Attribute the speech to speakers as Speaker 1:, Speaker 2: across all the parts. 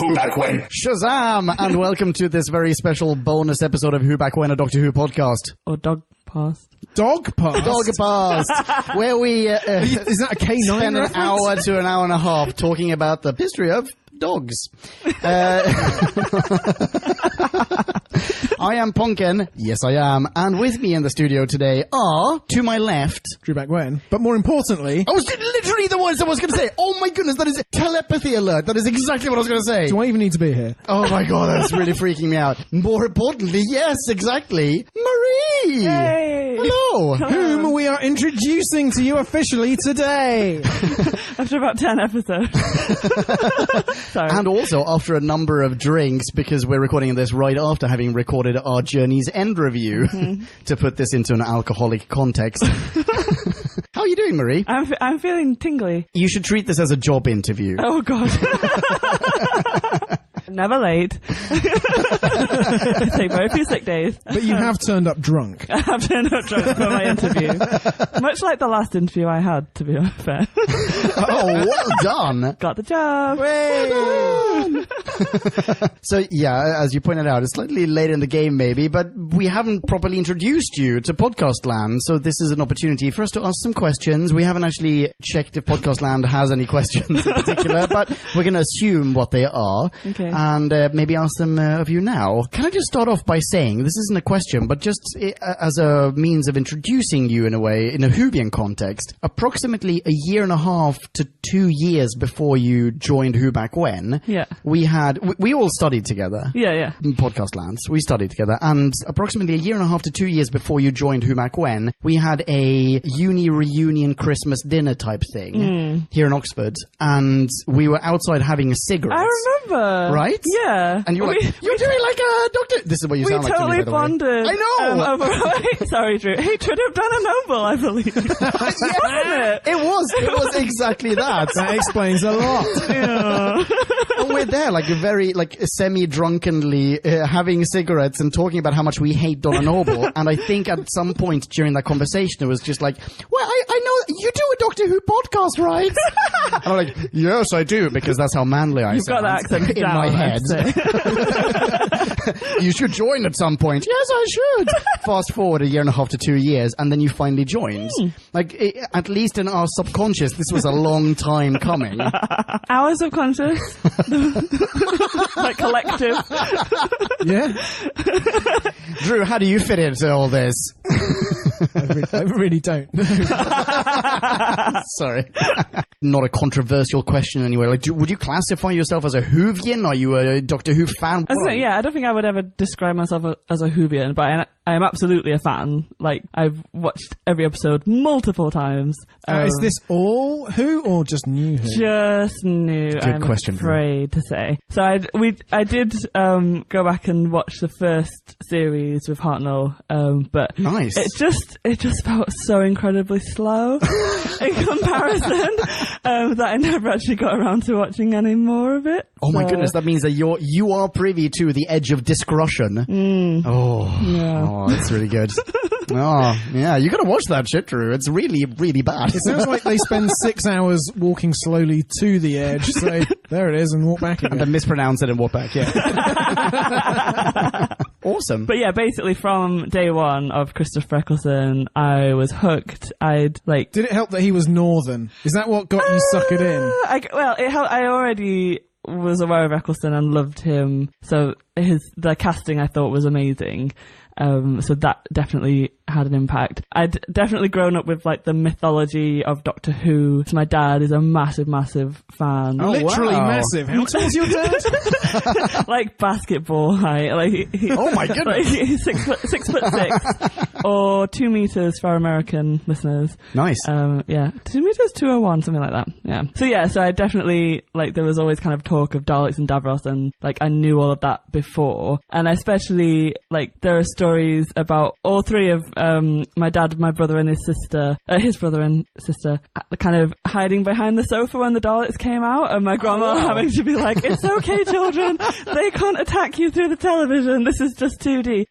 Speaker 1: Who Back When?
Speaker 2: Shazam! And welcome to this very special bonus episode of Who Back When, a Doctor Who podcast.
Speaker 3: Or Dog Past.
Speaker 2: Dog Past, where we
Speaker 1: Is that a K9
Speaker 2: spend an
Speaker 1: reference?
Speaker 2: hour to an hour and a half talking about the history of dogs. I am Ponken. Yes, I am. And with me in the studio today are, to my left...
Speaker 1: Drew Back When. But more importantly...
Speaker 2: I was literally the words I was going to say. Oh my goodness, that is telepathy alert. That is exactly what I was going to say.
Speaker 1: Do I even need to be here?
Speaker 2: Oh my god, that's really freaking me out. More importantly, yes, exactly, Marie!
Speaker 3: Hey!
Speaker 2: Hello!
Speaker 1: Whom we are introducing to you officially today.
Speaker 3: After about 10 episodes. Sorry.
Speaker 2: And also after a number of drinks, because we're recording this right after having recorded our Journey's End review, to put this into an alcoholic context. How are you doing, Marie?
Speaker 3: I'm feeling tingly.
Speaker 2: You should treat this as a job interview.
Speaker 3: Oh, God. Never late. Take very few sick days.
Speaker 1: But you have turned up drunk.
Speaker 3: I have turned up drunk for my interview. Much like the last interview I had, to be fair.
Speaker 2: Oh, well done!
Speaker 3: Got the job.
Speaker 2: So, yeah, as you pointed out, it's slightly late in the game maybe, but we haven't properly introduced you to Podcastland, so this is an opportunity for us to ask some questions. We haven't actually checked if Podcastland has any questions in particular, but we're going to assume what they are.
Speaker 3: Okay.
Speaker 2: And maybe ask them of you now. Can I just start off by saying, this isn't a question, but just as a means of introducing you in a way, in a Whovian context, approximately a year and a half to 2 years before you joined Who Back When,
Speaker 3: Yeah.
Speaker 2: we all studied together.
Speaker 3: Yeah.
Speaker 2: In Podcastland. We studied together. And approximately a year and a half to 2 years before you joined Who Back When, we had a uni reunion Christmas dinner type thing here in Oxford. And we were outside having a cigarette.
Speaker 3: I remember.
Speaker 2: Right?
Speaker 3: Yeah.
Speaker 2: And you were like, you're doing like a doctor. This is what you sound like to me, by
Speaker 3: We
Speaker 2: the way.
Speaker 3: totally bonded.
Speaker 2: I know.
Speaker 3: Sorry, Drew. He should have done a noble, I believe. Wasn't it?
Speaker 2: It was exactly that.
Speaker 1: That explains a lot.
Speaker 3: Yeah.
Speaker 2: And we're there, like, very, like, semi-drunkenly having cigarettes and talking about how much we hate Donna Noble. And I think at some point during that conversation, it was just like, well, I know you do a Doctor Who podcast, right? And I'm like, yes, I do, because that's how manly I
Speaker 3: You've got
Speaker 2: sound
Speaker 3: that accent
Speaker 2: in
Speaker 3: down,
Speaker 2: my
Speaker 3: I'd
Speaker 2: head. You should join at some point. Yes, I should. Fast forward a year and a half to 2 years, and then you finally joined. Like, at least in our subconscious, this was a long time coming.
Speaker 3: Our subconscious. Like collective.
Speaker 1: Yeah?
Speaker 2: Drew, how do you fit into all this?
Speaker 1: I really don't.
Speaker 2: Sorry. Not a controversial question anyway. Like, would you classify yourself as a Whovian? Are you a Doctor Who fan?
Speaker 3: Yeah, I don't think I would ever describe myself as a Whovian, but I am absolutely a fan. Like, I've watched every episode multiple times.
Speaker 1: Is this all Who or just new Who?
Speaker 3: Just new. I'm
Speaker 2: question,
Speaker 3: afraid to say. So I did go back and watch the first series with Hartnell, but
Speaker 2: Nice.
Speaker 3: it just felt so incredibly slow in comparison that I never actually got around to watching any more of it.
Speaker 2: Oh my
Speaker 3: So,
Speaker 2: goodness, that means that you are privy to the edge of discretion. Oh, it's really good. Oh, yeah, you gotta watch that shit, Drew. It's really, really bad.
Speaker 1: It sounds like they spend 6 hours walking slowly to the edge, say, there it is, and walk back again.
Speaker 2: And then mispronounce it and walk back, yeah. Awesome.
Speaker 3: But yeah, basically from day one of Christopher Eccleston, I was hooked. I'd like...
Speaker 1: Did it help that he was northern? Is that what got you suckered in?
Speaker 3: It helped. I already was aware of Eccleston and loved him, so the casting I thought was amazing. So that definitely had an impact. I'd definitely grown up with like the mythology of Doctor Who. So my dad is a massive, massive fan.
Speaker 2: Oh,
Speaker 1: Literally
Speaker 2: wow.
Speaker 1: massive. How tall's your dad?
Speaker 3: Like basketball height. Like
Speaker 2: Oh my goodness.
Speaker 3: Like he's 6'6", or 2 meters for our American listeners.
Speaker 2: Nice.
Speaker 3: Yeah, 2 meters, 201, something like that. Yeah. So I definitely, like, there was always kind of talk of Daleks and Davros, and like I knew all of that before. And especially, like, there are stories stories about all three of my dad, my brother, and his brother and sister, kind of hiding behind the sofa when the Daleks came out, and my grandma having to be like, "It's okay, children. They can't attack you through the television. This is just 2D."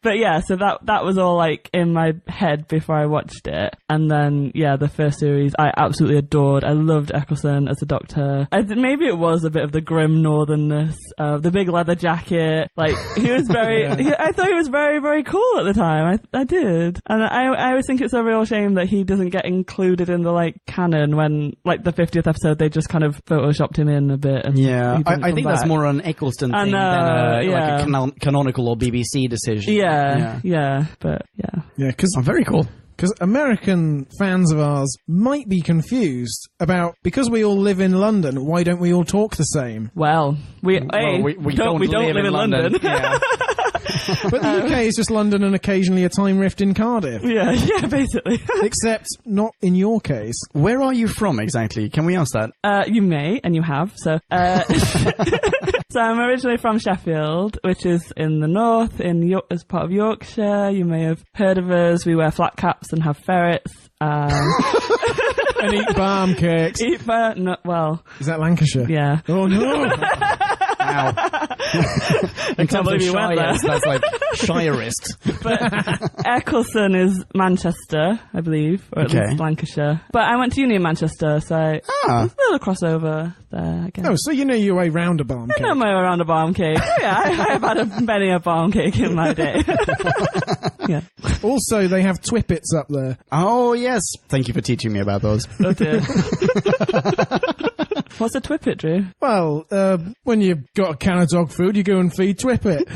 Speaker 3: But yeah, so that was all like in my head before I watched it. And then the first series I absolutely adored. I loved Eccleston as a Doctor. Maybe it was a bit of the grim northernness, the big leather jacket. Like, he was very. I thought he was very, very cool at the time. I did, and I always think it's a real shame that he doesn't get included in the like canon when like the 50th episode they just kind of photoshopped him in a bit. And
Speaker 2: I think that's more an Eccleston thing than like a canonical or BBC decision.
Speaker 3: But
Speaker 1: because
Speaker 2: very cool.
Speaker 1: Because American fans of ours might be confused about, because we all live in London, why don't we all talk the same?
Speaker 3: Well, we don't live in London.
Speaker 2: Yeah.
Speaker 1: But the UK is just London and occasionally a time rift in Cardiff.
Speaker 3: Yeah, basically.
Speaker 1: Except not in your case.
Speaker 2: Where are you from exactly? Can we ask that?
Speaker 3: You may, and you have. So, so I'm originally from Sheffield, which is in the north, as part of Yorkshire. You may have heard of us. We wear flat caps and have ferrets.
Speaker 1: And eat barm cakes.
Speaker 3: Is
Speaker 1: that Lancashire?
Speaker 3: Yeah.
Speaker 1: Oh no!
Speaker 2: Wow.
Speaker 3: I can't believe you went there.
Speaker 2: That's like Shirist.
Speaker 3: But Eccleston is Manchester, I believe, or at least Lancashire. But I went to uni in Manchester, so there's a little crossover there, I guess.
Speaker 1: Oh, so you know your way round a barm cake.
Speaker 3: I know my way around a barm cake. Oh, yeah, I've had many a barm cake in my day. Yeah.
Speaker 1: Also, they have Twippets up there.
Speaker 2: Oh, yes. Thank you for teaching me about those.
Speaker 3: Oh, dear. What's a Twippet, Drew?
Speaker 1: Well, when you've got a can of dog food, you go and feed Twippet.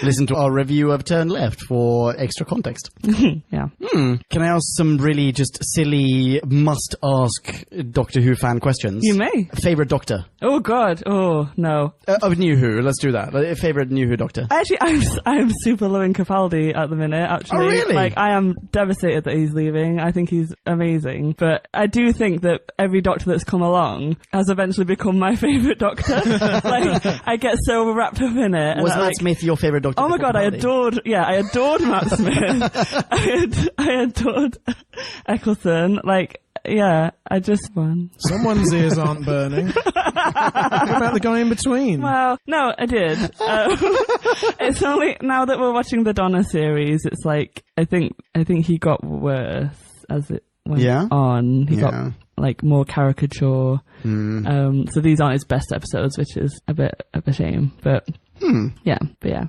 Speaker 2: Listen to our review of Turn Left for extra context.
Speaker 3: Yeah.
Speaker 2: Can I ask some really just silly, must-ask Doctor Who fan questions?
Speaker 3: You may.
Speaker 2: Favourite Doctor?
Speaker 3: Oh, God. Oh, no.
Speaker 2: Of New Who. Let's do that. Favourite New Who Doctor?
Speaker 3: Actually, I'm super loving Capaldi at the minute, actually.
Speaker 2: Oh, really?
Speaker 3: Like, I am devastated that he's leaving. I think he's amazing. But I do think that every Doctor that's come along has eventually become my favourite Doctor. Like, I get so wrapped up in it.
Speaker 2: Was Matt Smith your favourite Doctor?
Speaker 3: Oh my God, I adored Matt Smith. I adored Eccleston. Like, yeah, I just won.
Speaker 1: Someone's ears aren't burning. What about the guy in between?
Speaker 3: Well, no, I did. It's only now that we're watching the Donna series, it's like, I think he got worse as it went on. He got like more caricature. So these aren't his best episodes, which is a bit of a shame, but yeah.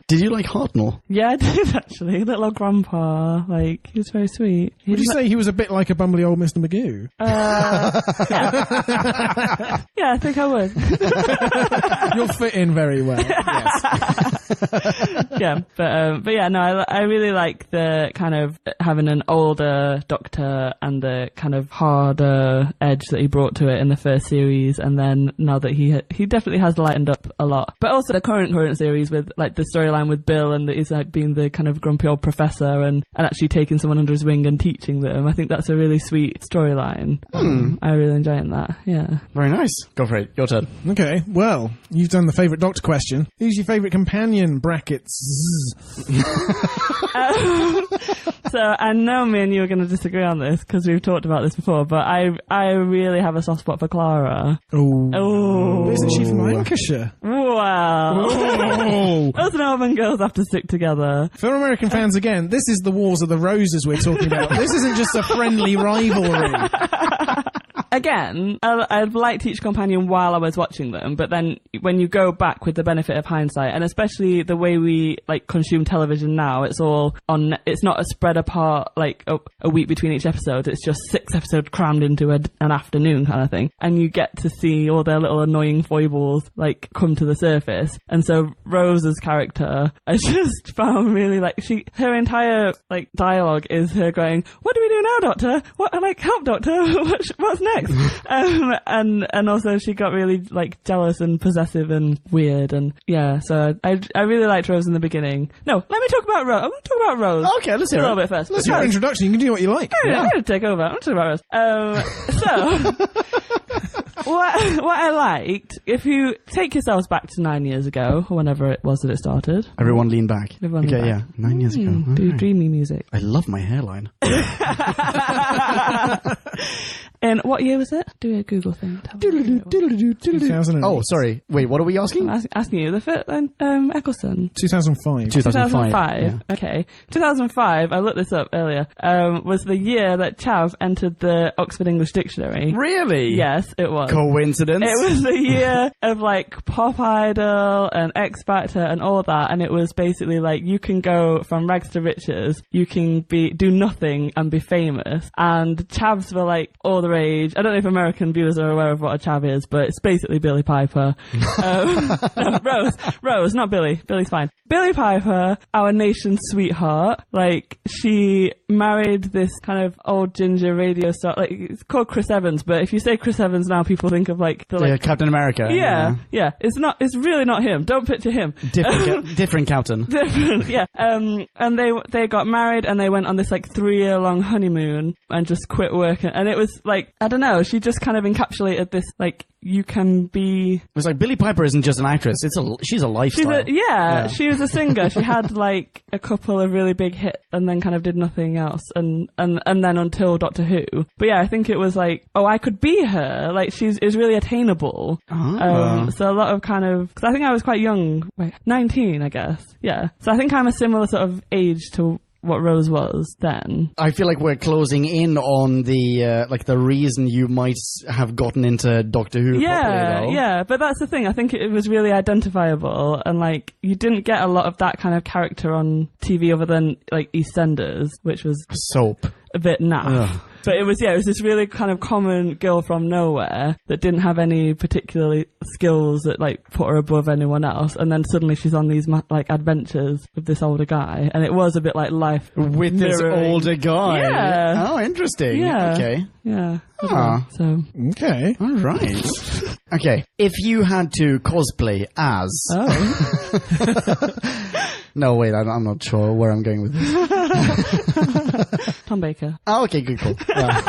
Speaker 2: Did you like Hartnell?
Speaker 3: Yeah, I did actually. Little old grandpa, like, he was very sweet.
Speaker 1: Would you say he was a bit like a bumbly old Mr. Magoo?
Speaker 3: Yeah, I think I would.
Speaker 1: You'll fit in very well. Yes.
Speaker 3: Yeah, but yeah, no, I really like the kind of having an older Doctor and the kind of harder edge that he brought to it in the first series, and then now that he definitely has lightened up a lot. But also the current series with like the storyline with Bill and he's like being the kind of grumpy old professor and actually taking someone under his wing and teaching them. I think that's a really sweet storyline. I really enjoying that. Yeah.
Speaker 2: Very nice. Go for it. Your turn.
Speaker 1: Okay. Well, you've done the favourite Doctor question. Who's your favourite companion? Brackets.
Speaker 3: So I know me and you are going to disagree on this because we've talked about this before, but I really have a soft spot for Clara.
Speaker 1: Oh. Isn't she from Lancashire?
Speaker 3: Wow. Us Northern girls have to stick together.
Speaker 1: For American fans, again, this is the Wars of the Roses we're talking about. This isn't just a friendly rivalry.
Speaker 3: Again, I've liked each companion while I was watching them, but then when you go back with the benefit of hindsight, and especially the way we like consume television now, it's all on. It's not a spread apart like a week between each episode. It's just 6 episodes crammed into an afternoon kind of thing, and you get to see all their little annoying foibles like come to the surface. And so Rose's character, I just found really like her entire like dialogue is her going, "What do we do now, Doctor? What like help, Doctor? What's next?" And also she got really like jealous and possessive and weird, and yeah, so I really liked Rose in the beginning. No, let me talk about Rose. I'm going to talk about Rose.
Speaker 2: Okay, let's hear it.
Speaker 3: A little bit first.
Speaker 1: Let's hear introduction. You can do what you like.
Speaker 3: I'm going to take over. I'm going to talk about Rose. what I liked, if you take yourselves back to 9 years ago, or whenever it was that it started.
Speaker 2: Everyone lean back.
Speaker 3: Everyone lean back.
Speaker 2: Yeah, 9 years ago.
Speaker 3: Do dreamy music.
Speaker 2: I love my hairline.
Speaker 3: And what year was it? Do a Google thing.
Speaker 1: 2008.
Speaker 2: Oh, sorry. Wait, what are we asking?
Speaker 3: I'm asking you. The Eccleston.
Speaker 1: 2005.
Speaker 2: 2005. Yeah.
Speaker 3: Okay. 2005, I looked this up earlier, was the year that Chav entered the Oxford English Dictionary.
Speaker 2: Really?
Speaker 3: Yes, it was.
Speaker 2: Coincidence?
Speaker 3: It was the year of like Pop Idol and X Factor and all that, and it was basically like you can go from rags to riches, you can do nothing and be famous, and Chavs were like all the rage. I don't know if American viewers are aware of what a Chav is, but it's basically Billie Piper. No, Rose, not Billy. Billy's fine. Billie Piper, our nation's sweetheart. Like, she married this kind of old ginger radio star. Like, it's called Chris Evans, but if you say Chris Evans now, people think of like
Speaker 2: Captain America.
Speaker 3: Yeah. It's really not him. Don't picture him.
Speaker 2: Different Captain.
Speaker 3: Different, yeah. And they got married and they went on this like 3-year-long honeymoon and just quit work. And it was like, I don't know, she just kind of encapsulated this, like, you can be...
Speaker 2: It was like Billie Piper isn't just an actress, she's a lifestyle.
Speaker 3: She was a singer. She had like a couple of really big hits and then kind of did nothing else and then until Doctor Who. But yeah, I think it was like, oh, I could be her. Like, is really attainable. So a lot of kind of... Because I think I was quite young. 19, I guess. Yeah. So I think I'm a similar sort of age to what Rose was then.
Speaker 2: I feel like we're closing in on the the reason you might have gotten into Doctor Who.
Speaker 3: Yeah, but that's the thing. I think it was really identifiable, and like you didn't get a lot of that kind of character on TV other than like EastEnders, which was
Speaker 2: soap.
Speaker 3: A bit naff.
Speaker 2: Ugh.
Speaker 3: But it was this really kind of common girl from nowhere that didn't have any particularly skills that like put her above anyone else, and then suddenly she's on these like adventures with this older guy, and it was a bit like life
Speaker 2: with
Speaker 3: mirroring.
Speaker 2: This older guy.
Speaker 3: Yeah.
Speaker 2: Oh, interesting.
Speaker 3: Yeah.
Speaker 2: Okay.
Speaker 3: Yeah.
Speaker 2: So.
Speaker 1: Okay.
Speaker 2: All right. Okay. If you had to cosplay as.
Speaker 3: Oh.
Speaker 2: No, wait, I'm not sure where I'm going with this.
Speaker 3: Tom Baker.
Speaker 2: Oh, okay, good, cool. Yeah.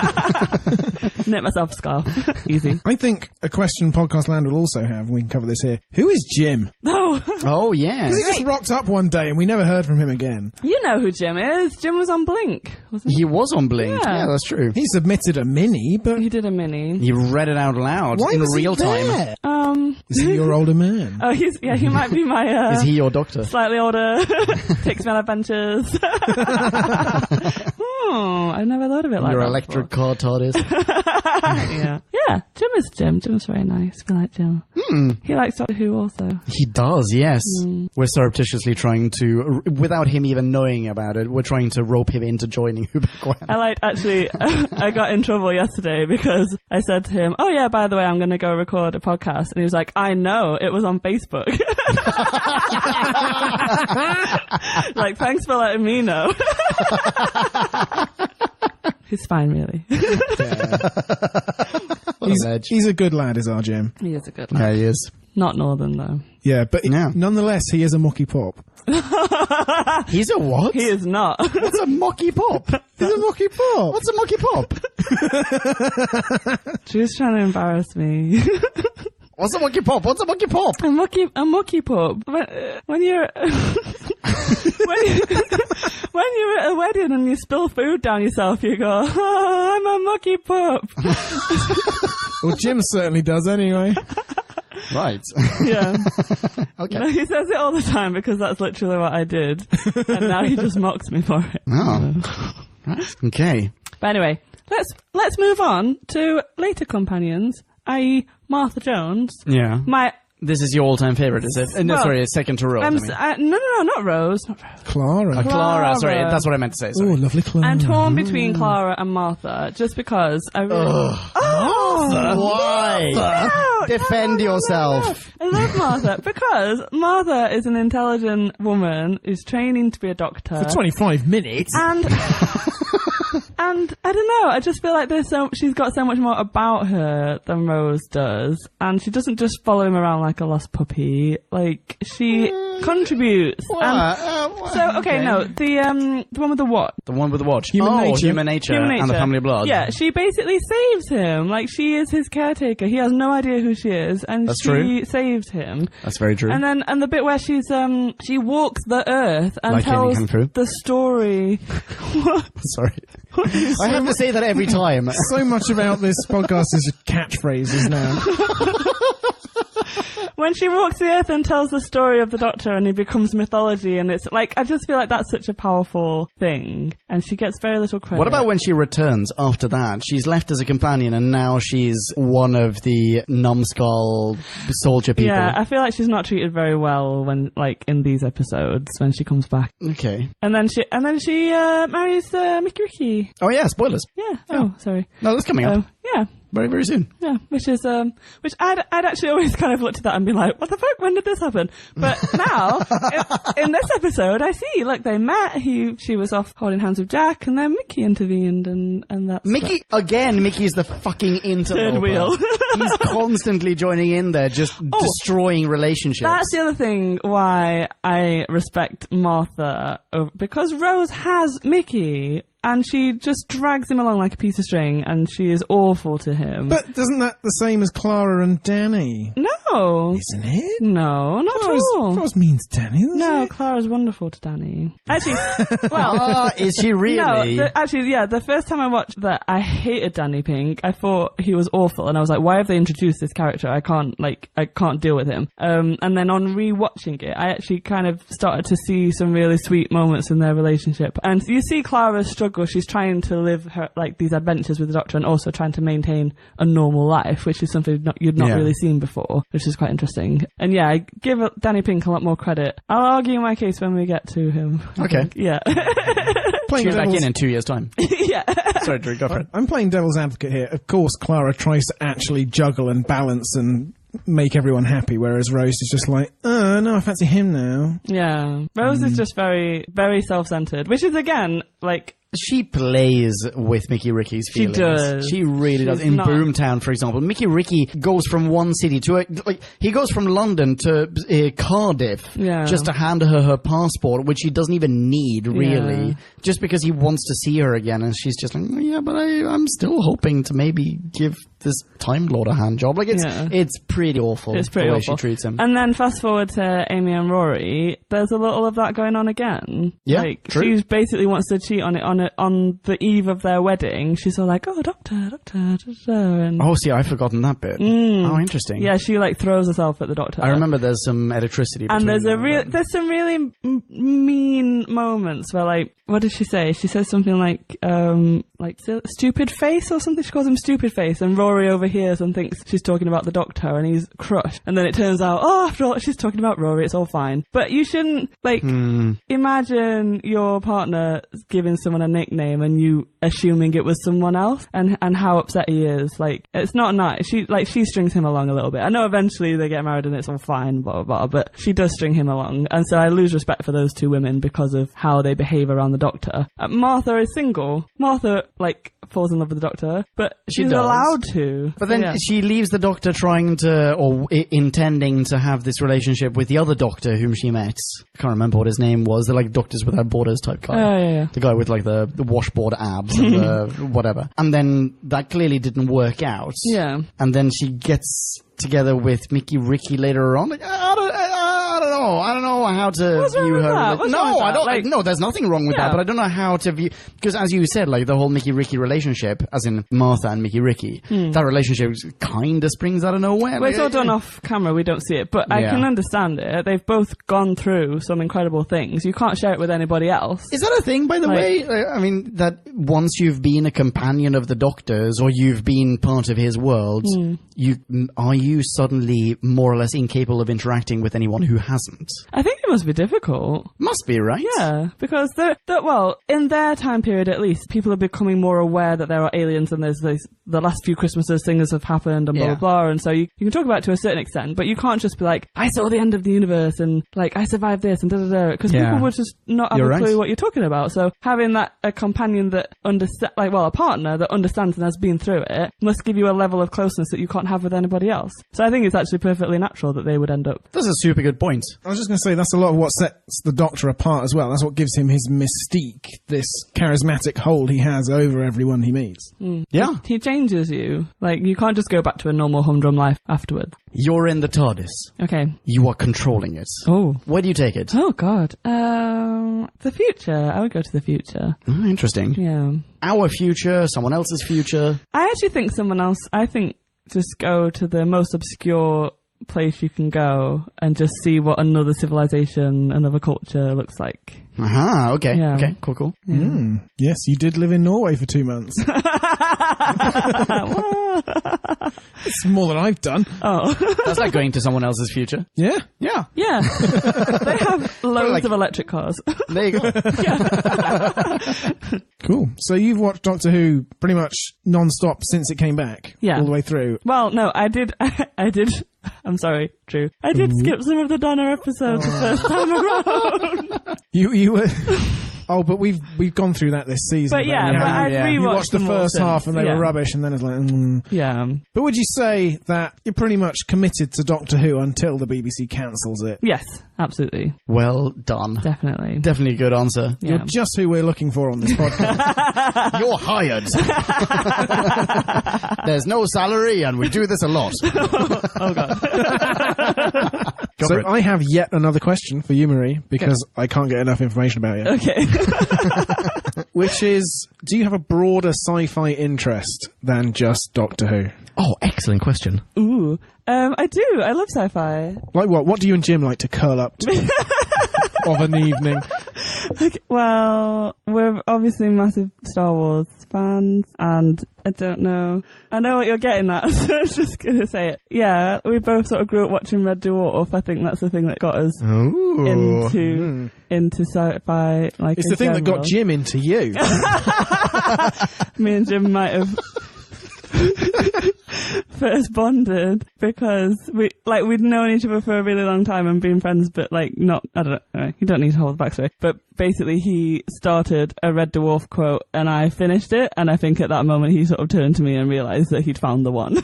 Speaker 3: Knit myself a scarf. Easy.
Speaker 1: I think a question Podcastland will also have, and we can cover this here. Who is Jim?
Speaker 3: No.
Speaker 2: Oh, yes.
Speaker 1: He just rocked up one day and we never heard from him again.
Speaker 3: You know who Jim is. Jim was on Blink, wasn't he?
Speaker 2: He was on Blink.
Speaker 3: Yeah.
Speaker 2: Yeah, that's true.
Speaker 1: He submitted a mini, but...
Speaker 3: He did a mini.
Speaker 2: He read it out loud in real time.
Speaker 1: Is he your older man?
Speaker 3: Oh, he might be my...
Speaker 2: Is he your doctor?
Speaker 3: Slightly older. Takes me on adventures. I never thought of it like
Speaker 2: your
Speaker 3: that. Your
Speaker 2: electric car TARDIS.
Speaker 3: Yeah. Jim is Jim. Jim's very nice. We like Jim. He likes Doctor Who also.
Speaker 2: He does, yes. We're surreptitiously trying to, without him even knowing about it, we're trying to rope him into joining Who Back When.
Speaker 3: I got in trouble yesterday because I said to him, oh yeah, by the way, I'm going to go record a podcast. And he was like, I know, it was on Facebook. Like, thanks for letting me know. He's fine, really.
Speaker 1: He's a good lad, is our Jim.
Speaker 3: He is a good lad.
Speaker 2: Yeah, he is.
Speaker 3: Not Northern, though.
Speaker 1: Yeah, but nonetheless, he is a mucky pop.
Speaker 2: He's a what?
Speaker 3: He is not.
Speaker 2: What's a mucky pop?
Speaker 1: He's a mucky pop.
Speaker 2: What's a mucky pop?
Speaker 3: She was trying to embarrass me.
Speaker 2: What's a mucky pop? What's a mucky pop?
Speaker 3: A mucky pop. When you're when you're at a wedding and you spill food down yourself, you go, oh, I'm a mucky pop.
Speaker 1: Well, Jim certainly does anyway.
Speaker 2: Right.
Speaker 3: Yeah.
Speaker 2: Okay.
Speaker 3: No, he says it all the time because that's literally what I did. And now he just mocks me for it.
Speaker 2: Oh. Right. Okay.
Speaker 3: But anyway, let's move on to later companions, i.e. Martha Jones.
Speaker 2: Yeah. This is your all-time favourite, is it? No,
Speaker 3: Well,
Speaker 2: sorry, second to Rose.
Speaker 3: No, not Rose.
Speaker 1: Clara.
Speaker 2: Clara, sorry, that's what I meant to say. Sorry.
Speaker 1: Oh, lovely Clara.
Speaker 3: I'm torn between Clara and Martha, just because I really...
Speaker 2: Martha? Why?
Speaker 3: No,
Speaker 2: Defend yourself.
Speaker 3: I love Martha, because Martha is an intelligent woman who's training to be a doctor.
Speaker 1: For 25 minutes.
Speaker 3: And And I don't know, I just feel like she's got so much more about her than Rose does, and she doesn't just follow him around like a lost puppy. Like, she contributes. No, the one with the watch.
Speaker 2: The one with the watch.
Speaker 1: Human Nature.
Speaker 2: Human Nature and the Family of Blood.
Speaker 3: Yeah, she basically saves him. Like, she is his caretaker. He has no idea who she is, and she saves him.
Speaker 2: That's very true.
Speaker 3: And the bit where she walks the earth and
Speaker 2: like
Speaker 3: tells the story. What?
Speaker 2: Sorry. I have to say that every time.
Speaker 1: So much about this podcast is catchphrases now.
Speaker 3: When she walks the earth and tells the story of the Doctor and he becomes mythology, and it's like, I just feel like that's such a powerful thing, and she gets very little credit.
Speaker 2: What about when she returns after that? She's left as a companion and now she's one of the numbskull soldier people.
Speaker 3: Yeah, I feel like she's not treated very well when, like, in these episodes when she comes back.
Speaker 2: Okay.
Speaker 3: And then she marries Mickey Ricky.
Speaker 2: Oh yeah, spoilers.
Speaker 3: Yeah. Oh, sorry.
Speaker 2: No, that's coming up.
Speaker 3: Yeah.
Speaker 2: Very, very soon.
Speaker 3: Yeah, which I'd actually always kind of looked at that and be like, what the fuck, when did this happen? But now, in this episode, I see, like, they met, she was off holding hands with Jack, and then Mickey intervened, and that's...
Speaker 2: Mickey's the fucking interloper.
Speaker 3: Third wheel.
Speaker 2: He's constantly joining in there, just destroying relationships.
Speaker 3: That's the other thing why I respect Martha, because Rose has Mickey, and she just drags him along like a piece of string, and she is awful to him.
Speaker 1: But isn't that the same as Clara and Danny?
Speaker 3: No.
Speaker 1: Isn't it?
Speaker 3: No, not at all.
Speaker 1: Clara's mean to Danny, isn't
Speaker 3: No,
Speaker 1: it?
Speaker 3: Clara's wonderful to Danny. Actually, well...
Speaker 2: is she really?
Speaker 3: No, the first time I watched that, I hated Danny Pink. I thought he was awful, and I was like, why have they introduced this character? I can't deal with him. And then on rewatching it, I actually kind of started to see some really sweet moments in their relationship. And you see Clara's struggle. She's trying to live her, like, these adventures with the Doctor, and also trying to maintain a normal life, which is something you'd not really seen before, which is quite interesting. And yeah, I give Danny Pink a lot more credit. I'll argue my case when we get to him.
Speaker 2: Okay.
Speaker 3: Yeah.
Speaker 2: Tune back in 2 years' time.
Speaker 3: Yeah.
Speaker 2: Sorry, Drew, go for it.
Speaker 1: I'm playing devil's advocate here. Of course, Clara tries to actually juggle and balance and make everyone happy, whereas Rose is just like, no, I fancy him now.
Speaker 3: Yeah. Rose is just very, very self-centered, which is, again, like...
Speaker 2: She plays with Mickey Ricky's feelings.
Speaker 3: She does.
Speaker 2: She really does. In Boomtown, for example, Mickey Ricky goes from one city to he goes from London to Cardiff just to hand her passport, which he doesn't even need, really, just because he wants to see her again. And she's just like, yeah, but I'm still hoping to maybe give this Time Lord a hand job. Like, it's pretty awful. It's pretty awful. She treats him.
Speaker 3: And then fast forward to Amy and Rory, there's a little of that going on again.
Speaker 2: Yeah,
Speaker 3: like,
Speaker 2: true.
Speaker 3: She basically wants to cheat on the eve of their wedding. She's all like, oh, doctor, and...
Speaker 2: Oh, see, I've forgotten that bit. Oh, interesting.
Speaker 3: Yeah, she, like, throws herself at the Doctor.
Speaker 2: I remember there's some electricity between
Speaker 3: them. And there's some really mean moments where, like, what does she say? She says something like stupid face or something. She calls him stupid face, and Rory overhears and thinks she's talking about the Doctor, and he's crushed. And then it turns out, after all, she's talking about Rory. It's all fine. But you shouldn't, like, imagine your partner giving someone a nickname and you assuming it was someone else, and how upset he is. Like, it's not nice. She strings him along a little bit. I know eventually they get married and it's all fine, blah, blah, blah, but she does string him along. And so I lose respect for those two women because of how they behave around the Doctor. Martha is single. Martha, like, falls in love with the Doctor, but she's allowed to.
Speaker 2: But then she leaves the Doctor intending to have this relationship with the other Doctor whom she met. I can't remember what his name was. They're like Doctors Without Borders type guy.
Speaker 3: Yeah.
Speaker 2: The guy with, like, the washboard abs and the whatever. And then that clearly didn't work out.
Speaker 3: Yeah.
Speaker 2: And then she gets together with Mickey Ricky later on. Like, I don't know how to view her. No, there's nothing wrong with that, but I don't know how to view, because as you said, like, the whole Mickey Ricky relationship, as in Martha and Mickey Ricky, that relationship kind of springs out of nowhere.
Speaker 3: Well, it's all done off camera, we don't see it, but I can understand it. They've both gone through some incredible things. You can't share it with anybody else.
Speaker 2: Is that a thing, by the way? I mean, that once you've been a companion of the Doctor's, or you've been part of his world, are you suddenly more or less incapable of interacting with anyone who hasn't?
Speaker 3: I think it must be difficult.
Speaker 2: Must be, right?
Speaker 3: Yeah, because in their time period at least, people are becoming more aware that there are aliens and there's the last few Christmases things have happened and blah, blah, blah. And so you can talk about it to a certain extent, but you can't just be like, I saw the end of the universe and like, I survived this and da-da-da. Because people would just not have a clue what you're talking about. So having a companion that understands, a partner that understands and has been through it must give you a level of closeness that you can't have with anybody else. So I think it's actually perfectly natural that they would end up.
Speaker 2: That's a super good point.
Speaker 1: I was just going to say that's a lot of what sets the Doctor apart as well. That's what gives him his mystique, this charismatic hold he has over everyone he meets.
Speaker 2: Yeah.
Speaker 3: He changes you. Like, you can't just go back to a normal humdrum life afterwards.
Speaker 2: You're in the TARDIS.
Speaker 3: Okay.
Speaker 2: You are controlling it.
Speaker 3: Oh.
Speaker 2: Where do you take it?
Speaker 3: Oh, God. The future. I would go to the future.
Speaker 2: Interesting.
Speaker 3: Yeah.
Speaker 2: Our future, someone else's future.
Speaker 3: I actually think someone else, just go to the most obscure place you can go and just see what another civilization, another culture looks like.
Speaker 2: Aha, okay.
Speaker 3: Yeah.
Speaker 2: Okay, cool.
Speaker 1: Yes, you did live in Norway for 2 months. It's more than I've done.
Speaker 3: Oh.
Speaker 2: That's like going to someone else's future.
Speaker 1: Yeah?
Speaker 2: Yeah.
Speaker 3: Yeah. They have loads of electric cars.
Speaker 2: There you go.
Speaker 1: Cool. So you've watched Doctor Who pretty much non-stop since it came back?
Speaker 3: Yeah.
Speaker 1: All the way through?
Speaker 3: Well, no, I did. I'm sorry, Drew. I did skip some of the Donna episodes the first time around.
Speaker 1: You were... Oh, but we've gone through that this season.
Speaker 3: But yeah, but I've rewatched
Speaker 1: You watched the first half and they were
Speaker 3: yeah.
Speaker 1: rubbish, and then it's like,
Speaker 3: Yeah.
Speaker 1: But would you say that you're pretty much committed to Doctor Who until the BBC cancels it?
Speaker 3: Yes, absolutely.
Speaker 2: Well done.
Speaker 3: Definitely.
Speaker 2: Definitely a good answer.
Speaker 3: Yeah.
Speaker 1: You're just who we're looking for on this podcast.
Speaker 2: You're hired. There's no salary and we do this a lot.
Speaker 3: Oh, God.
Speaker 1: So I have yet another question for you, Marie, because I can't get enough information about you.
Speaker 3: Okay.
Speaker 1: Which is, do you have a broader sci-fi interest than just Doctor Who?
Speaker 2: Oh, excellent question.
Speaker 3: Ooh. I do. I love sci-fi.
Speaker 1: Like what? What do you and Jim like to curl up to of an evening?
Speaker 3: Well, we're obviously massive Star Wars fans, and I don't know. I know what you're getting at, so I was just going to say it. Yeah, we both sort of grew up watching Red Dwarf. I think that's the thing that got us into sci-fi. Like,
Speaker 1: it's the thing that got Jim into you.
Speaker 3: Me and Jim might have first bonded because we'd known each other for a really long time and been friends, but I don't know, you don't need to hold the backstory, but basically he started a Red Dwarf quote and I finished it, and I think at that moment he sort of turned to me and realised that he'd found the one.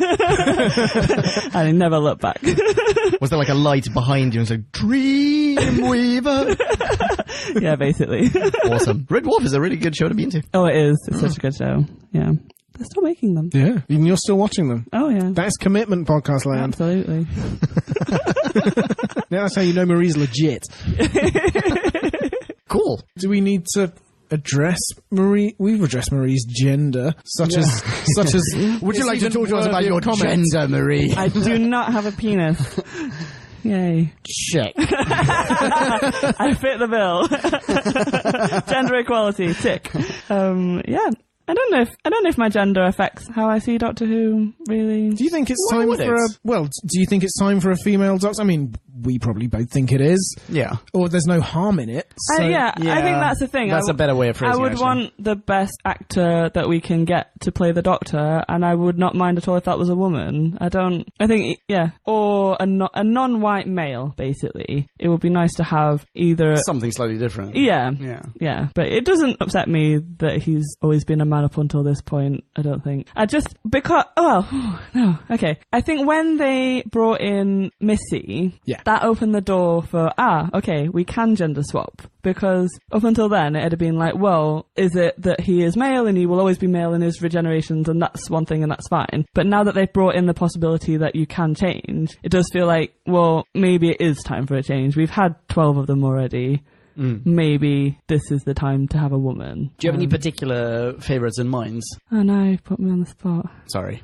Speaker 3: And he never looked back.
Speaker 2: Was there like a light behind you and said, Dreamweaver?
Speaker 3: Yeah, basically.
Speaker 2: Awesome. Red Dwarf is a really good show to be into.
Speaker 3: Oh, it is. It's such a good show. Yeah. They're still making them.
Speaker 1: Yeah, and you're still watching them.
Speaker 3: Oh, yeah.
Speaker 1: That's commitment, Podcastland.
Speaker 3: Absolutely.
Speaker 1: Now that's how you know Marie's legit.
Speaker 2: Cool.
Speaker 1: Do we need to address Marie? We've addressed Marie's gender, such as.
Speaker 2: Would you like to talk to us about your gender, Marie?
Speaker 3: I do not have a penis. Yay.
Speaker 2: Check.
Speaker 3: I fit the bill. Gender equality, tick. Yeah. I don't know if my gender affects how I see Doctor Who, really.
Speaker 1: Do you think it's time for do you think it's time for a female Doctor? I mean, we probably both think it is.
Speaker 2: Yeah.
Speaker 1: Or there's no harm in it. So.
Speaker 3: I think that's the thing.
Speaker 2: That's a better way of phrasing it.
Speaker 3: I would want the best actor that we can get to play the Doctor, and I would not mind at all if that was a woman. Or a non-white male, basically. It would be nice to have either...
Speaker 2: something slightly different.
Speaker 3: Yeah. But it doesn't upset me that he's always been a man up until this point, I don't think. Okay. I think when they brought in Missy, that opened the door for, okay, we can gender swap. Because up until then, it had been like, well, is it that he is male and he will always be male in his regenerations, and that's one thing and that's fine. But now that they've brought in the possibility that you can change, it does feel like, well, maybe it is time for a change. We've had 12 of them already. Maybe this is the time to have a woman.
Speaker 2: Do you have any particular favourites in mind?
Speaker 3: Oh no, you've put me on the spot.
Speaker 2: Sorry.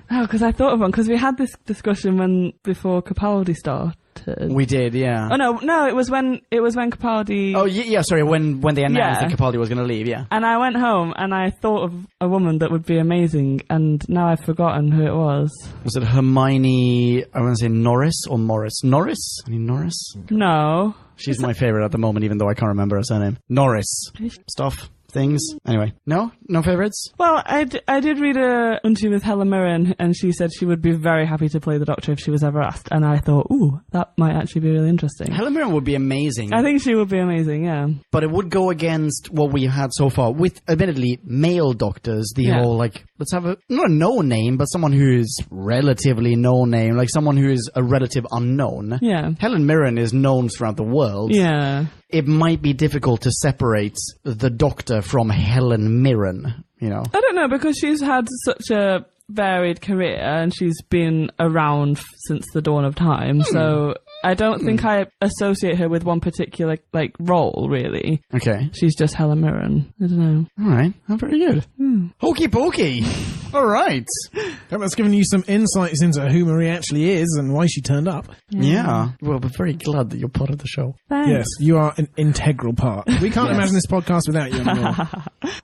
Speaker 3: No, because I thought of one, because we had this discussion before Capaldi started. adapted.
Speaker 2: We did, yeah.
Speaker 3: Oh no, it was when Capaldi.
Speaker 2: Oh yeah, sorry. When they announced
Speaker 3: Yeah.
Speaker 2: that Capaldi was going to leave, yeah.
Speaker 3: And I went home and I thought of a woman that would be amazing, and now I've forgotten who it was.
Speaker 2: Was it Hermione? I want to say Norris or Morris? Norris? I mean Norris.
Speaker 3: No.
Speaker 2: She's my favorite at the moment, even though I can't remember her surname. Norris. Stuff. Things. Anyway. No favorites?
Speaker 3: Well, I did read an interview with Helen Mirren, and she said she would be very happy to play the Doctor if she was ever asked. And I thought, ooh, that might actually be really interesting.
Speaker 2: Helen Mirren would be amazing.
Speaker 3: I think she would be amazing, yeah.
Speaker 2: But it would go against what we had so far with, admittedly, male doctors. The whole, like, let's have not a no-name, but someone who is relatively no-name, like someone who is a relative unknown.
Speaker 3: Yeah.
Speaker 2: Helen Mirren is known throughout the world.
Speaker 3: Yeah.
Speaker 2: It might be difficult to separate the Doctor from Helen Mirren, you know?
Speaker 3: I don't know, because she's had such a varied career and she's been around since the dawn of time, so I don't think I associate her with one particular, like, role, really.
Speaker 2: Okay.
Speaker 3: She's just Helen Mirren. I don't know.
Speaker 2: All right. Oh, very good. Hokey pokey. All right.
Speaker 1: Hope that's given you some insights into who Marie actually is and why she turned up.
Speaker 2: Yeah. Well, we're very glad that you're part of the show.
Speaker 3: Thanks.
Speaker 1: Yes, you are an integral part. We can't imagine this podcast without you anymore.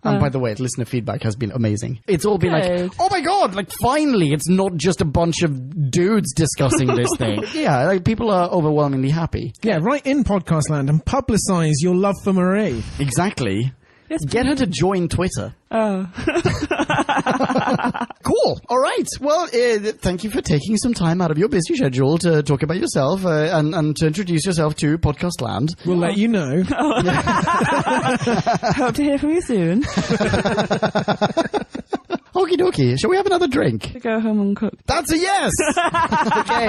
Speaker 2: And by the way, listener feedback has been amazing. It's all been
Speaker 3: Good.
Speaker 2: like, oh my god, like finally, it's not just a bunch of dudes discussing this thing. Yeah, like people are overwhelmingly happy.
Speaker 1: Yeah, write in Podcastland and publicise your love for Marie.
Speaker 2: Exactly.
Speaker 3: Yes,
Speaker 2: Get her to join Twitter.
Speaker 3: Oh.
Speaker 2: Cool. All right. Well, thank you for taking some time out of your busy schedule to talk about yourself and to introduce yourself to Podcastland.
Speaker 1: We'll let you know.
Speaker 3: Hope to hear from you soon.
Speaker 2: Okie dokie. Shall we have another drink?
Speaker 3: Go home and cook.
Speaker 2: That's a yes! Okay.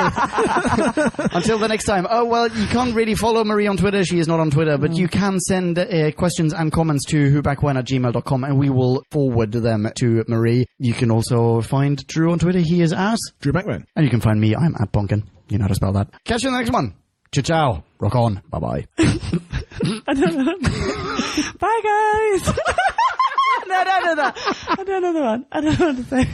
Speaker 2: Until the next time. Oh, well, you can't really follow Marie on Twitter. She is not on Twitter, but you can send questions and comments to whobackwhen@gmail.com and we will forward them to Marie. You can also find Drew on Twitter. He is at
Speaker 1: Drew Backwhen.
Speaker 2: And you can find me. I'm at Bonkin. You know how to spell that. Catch you in the next one. Ciao. Rock on. Bye-bye.
Speaker 3: I don't know. Bye, guys. No, I don't know that. I don't know the one. I don't know what to say.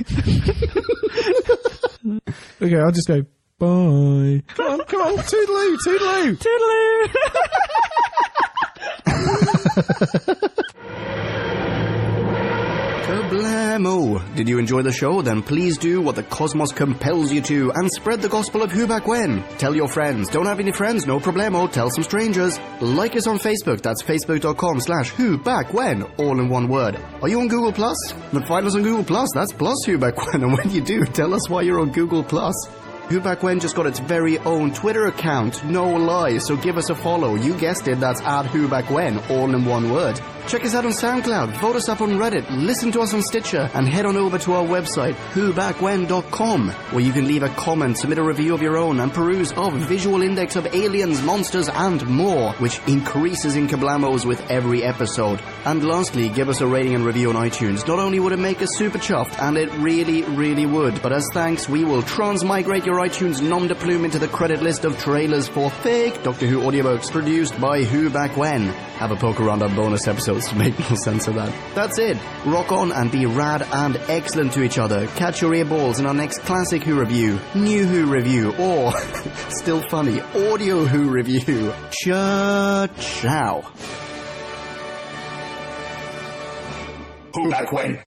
Speaker 1: Okay, I'll just go, bye. Come on. Toodaloo.
Speaker 3: Toodaloo.
Speaker 4: Kablamo! Did you enjoy the show? Then please do what the cosmos compels you to and spread the gospel of Who Back When. Tell your friends. Don't have any friends? No problemo. Tell some strangers. Like us on Facebook. That's facebook.com/Who Back When. All in one word. Are you on Google Plus? Then find us on Google Plus. That's plus Who Back When. And when you do, tell us why you're on Google Plus. Who Back When just got its very own Twitter account, no lie, so give us a follow. You guessed it, that's @WhoBackWhen, all in one word. Check us out on SoundCloud, vote us up on Reddit, listen to us on Stitcher, and head on over to our website, whobackwhen.com, where you can leave a comment, submit a review of your own, and peruse our visual index of aliens, monsters, and more, which increases in kablamos with every episode. And lastly, give us a rating and review on iTunes. Not only would it make us super chuffed, and it really, really would, but as thanks, we will transmigrate your iTunes nom de plume into the credit list of trailers for fake Doctor Who audiobooks produced by Who Back When. Have a poke around our bonus episodes to make more sense of that. That's it. Rock on and be rad and excellent to each other. Catch your earballs in our next classic Who review, new Who review, or, still funny, audio Who review. Ciao.
Speaker 5: Who Back When?